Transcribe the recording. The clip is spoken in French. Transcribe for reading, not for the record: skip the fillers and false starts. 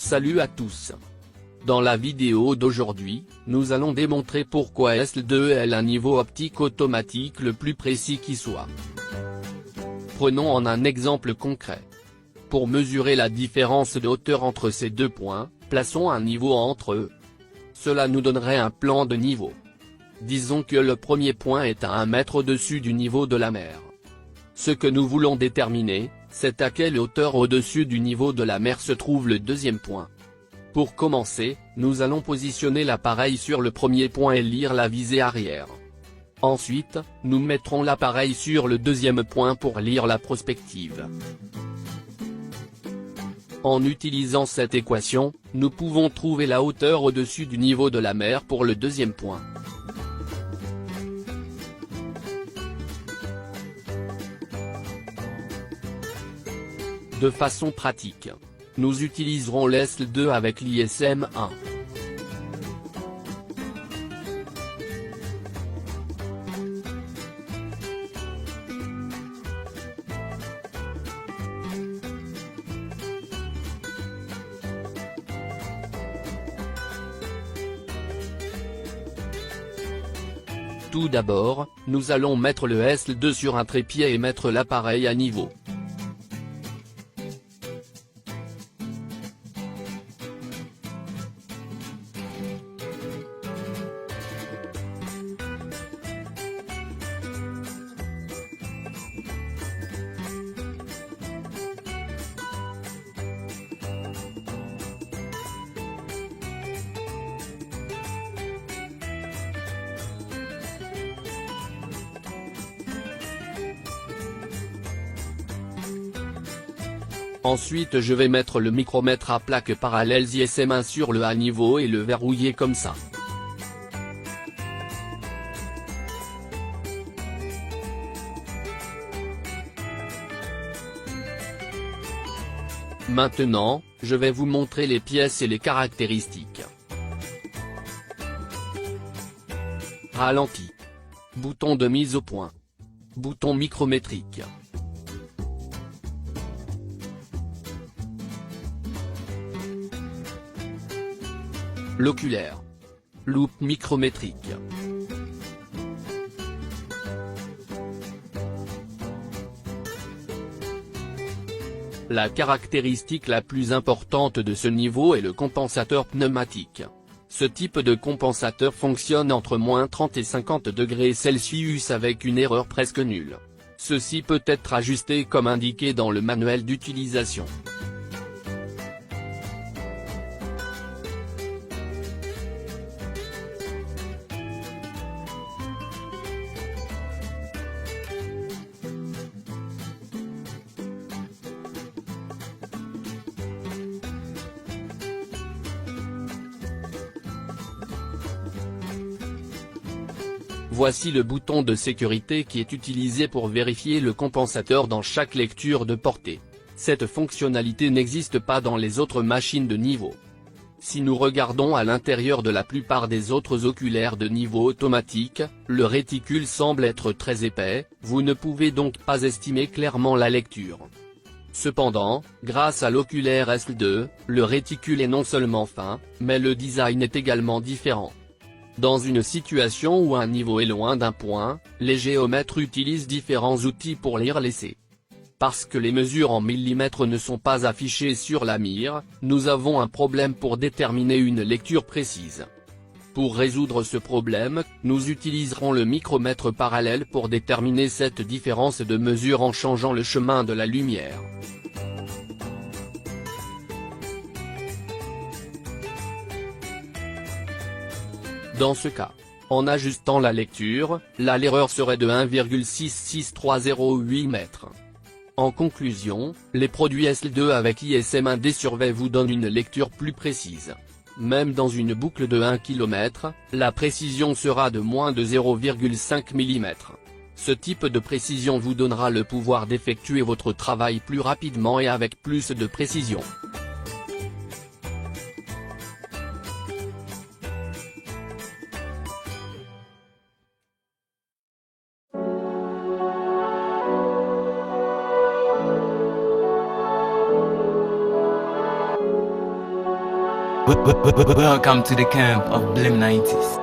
Salut à tous. Dans la vidéo d'aujourd'hui, nous allons démontrer pourquoi ESL2 est un niveau optique automatique le plus précis qui soit. Prenons en un exemple concret. Pour mesurer la différence de hauteur entre ces deux points, plaçons un niveau entre eux. Cela nous donnerait un plan de niveau. Disons que le premier point est à 1 mètre au-dessus du niveau de la mer. Ce que nous voulons déterminer, c'est à quelle hauteur au-dessus du niveau de la mer se trouve le deuxième point. Pour commencer, nous allons positionner l'appareil sur le premier point et lire la visée arrière. Ensuite, nous mettrons l'appareil sur le deuxième point pour lire la prospective. En utilisant cette équation, nous pouvons trouver la hauteur au-dessus du niveau de la mer pour le deuxième point. De façon pratique, nous utiliserons l'ESL2 avec l'ISM 1. Tout d'abord, nous allons mettre le ESL2 sur un trépied et mettre l'appareil à niveau. Ensuite je vais mettre le micromètre à plaques parallèles ISM1 sur le à niveau et le verrouiller comme ça. Maintenant, je vais vous montrer les pièces et les caractéristiques. Ralenti. Bouton de mise au point. Bouton micrométrique. L'oculaire. Loupe micrométrique. La caractéristique la plus importante de ce niveau est le compensateur pneumatique. Ce type de compensateur fonctionne entre -30 et 50 degrés Celsius avec une erreur presque nulle. Ceci peut être ajusté comme indiqué dans le manuel d'utilisation. Voici le bouton de sécurité qui est utilisé pour vérifier le compensateur dans chaque lecture de portée. Cette fonctionnalité n'existe pas dans les autres machines de niveau. Si nous regardons à l'intérieur de la plupart des autres oculaires de niveau automatique, le réticule semble être très épais, vous ne pouvez donc pas estimer clairement la lecture. Cependant, grâce à l'oculaire ESL2, le réticule est non seulement fin, mais le design est également différent. Dans une situation où un niveau est loin d'un point, les géomètres utilisent différents outils pour lire l'essai. Parce que les mesures en millimètres ne sont pas affichées sur la mire, nous avons un problème pour déterminer une lecture précise. Pour résoudre ce problème, nous utiliserons le micromètre parallèle pour déterminer cette différence de mesure en changeant le chemin de la lumière. Dans ce cas, en ajustant la lecture, l'erreur serait de 1,66308 mètres. En conclusion, les produits ESL2 avec ISM1D survey vous donnent une lecture plus précise. Même dans une boucle de 1 km, la précision sera de moins de 0,5 mm. Ce type de précision vous donnera le pouvoir d'effectuer votre travail plus rapidement et avec plus de précision. Welcome to the camp of Blim 90s.